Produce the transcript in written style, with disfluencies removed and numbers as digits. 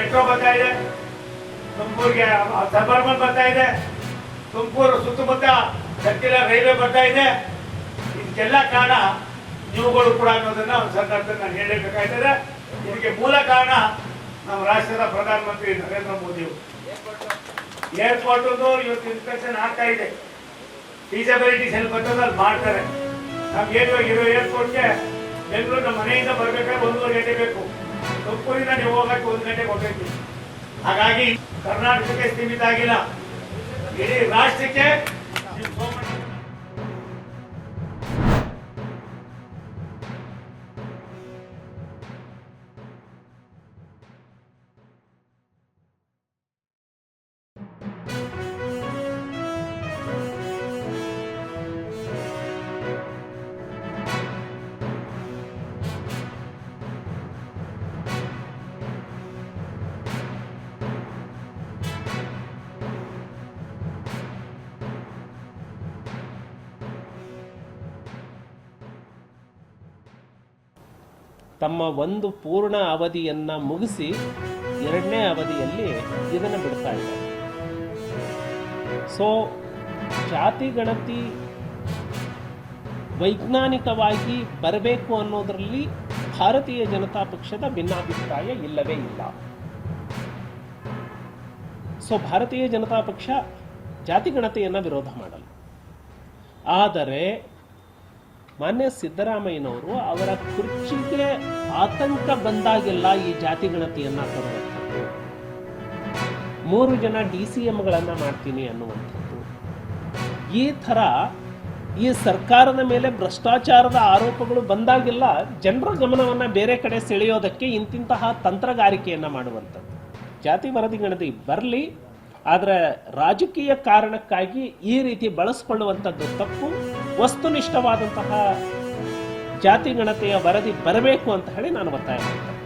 Metro ಬರ್ತಾ ಇದೆ, ತುಮಕೂರಿಗೆ ಸಬರ್ಬನ್ ಬರ್ತಾ ಇದೆ, ತುಮಕೂರು ಸುತ್ತಮುತ್ತ ಸರ್ಕ್ಯುಲರ್ ರೈಲ್ವೆ ಬರ್ತಾ ಇದೆ. ಇದಕ್ಕೆಲ್ಲ ಕಾರಣ ನೀವುಗಳು ಕೂಡ ಅನ್ನೋದನ್ನ ಒಂದು ಸಂದರ್ಭದಲ್ಲಿ ನಾನು ಹೇಳಬೇಕಾಗ್ತದೆ. ಇದಕ್ಕೆ ಮೂಲ ಕಾರಣ ನಮ್ಮ ರಾಷ್ಟ್ರದ ಪ್ರಧಾನಮಂತ್ರಿ ನರೇಂದ್ರ ಮೋದಿಯವರು. ಏರ್ಪೋರ್ಟ್ ಇವತ್ತು ಇನ್ಸ್ಪೆಕ್ಷನ್ ಆಗ್ತಾ ಇದೆ, ಫೀಸಿಬಿಲಿಟಿ ಸೆಲ್ ಬರ್ತದಲ್ಲಿ ಮಾಡ್ತಾರೆ. ನಮ್ಗೆ ಇರೋ ಏರ್ಪೋರ್ಟ್ಗೆ ಬೆಂಗಳೂರು ನಮ್ಮ ಮನೆಯಿಂದ ಬರ್ಬೇಕಾದ್ರೆ 1 ಗಂಟೆ ಬೇಕು, ತುಮಕೂರಿಂದ ನೀವು ಹೋಗಕ್ಕೆ 1 ಗಂಟೆ ಕೊಟ್ಟೈತಿ. ಹಾಗಾಗಿ ಕರ್ನಾಟಕಕ್ಕೆ ಸೀಮಿತ ಆಗಿಲ್ಲ, ಇಡೀ ರಾಷ್ಟ್ರಕ್ಕೆ ತಮ್ಮ ಒಂದು ಪೂರ್ಣ ಅವಧಿಯನ್ನು ಮುಗಿಸಿ 2ನೇ ಅವಧಿಯಲ್ಲಿ ಇದನ್ನು ಬಿಡ್ತಾ ಇದ್ದಾರೆ. ಸೊ ಜಾತಿ ಗಣತಿ ವೈಜ್ಞಾನಿಕವಾಗಿ ಬರಬೇಕು ಅನ್ನೋದರಲ್ಲಿ ಭಾರತೀಯ ಜನತಾ ಪಕ್ಷದ ಭಿನ್ನಾಭಿಪ್ರಾಯ ಇಲ್ಲವೇ ಇಲ್ಲ. ಸೊ ಭಾರತೀಯ ಜನತಾ ಪಕ್ಷ ಜಾತಿ ಗಣತಿಯನ್ನು ವಿರೋಧ ಮಾಡಲ್ಲ. ಆದರೆ ಮಾನ್ಯ ಸಿದ್ದರಾಮಯ್ಯನವರು ಅವರ ಕುರ್ಚಿಗೆ ಆತಂಕ ಬಂದಾಗೆಲ್ಲ ಈ ಜಾತಿ ಗಣತಿಯನ್ನ ತರುವಂಥದ್ದು, 3 ಜನ DCMಗಳನ್ನು ಮಾಡ್ತೀನಿ ಅನ್ನುವಂಥದ್ದು, ಈ ಥರ ಈ ಸರ್ಕಾರದ ಮೇಲೆ ಭ್ರಷ್ಟಾಚಾರದ ಆರೋಪಗಳು ಬಂದಾಗೆಲ್ಲ ಜನರ ಗಮನವನ್ನು ಬೇರೆ ಕಡೆ ಸೆಳೆಯೋದಕ್ಕೆ ಇಂತಿಂತಹ ತಂತ್ರಗಾರಿಕೆಯನ್ನು ಮಾಡುವಂಥದ್ದು. ಜಾತಿ ವರದಿ ಗಣತಿ ಬರಲಿ, ಆದರೆ ರಾಜಕೀಯ ಕಾರಣಕ್ಕಾಗಿ ಈ ರೀತಿ ಬಳಸಿಕೊಳ್ಳುವಂಥದ್ದು ತಪ್ಪು. ವಸ್ತುನಿಷ್ಠವಾದಂತಹ ಜಾತಿ ಗಣತಿಯ ವರದಿ ಬರಬೇಕು ಅಂತ ಹೇಳಿ ನಾನು ಒತ್ತಾಯ ಮಾಡ್ತೇನೆ.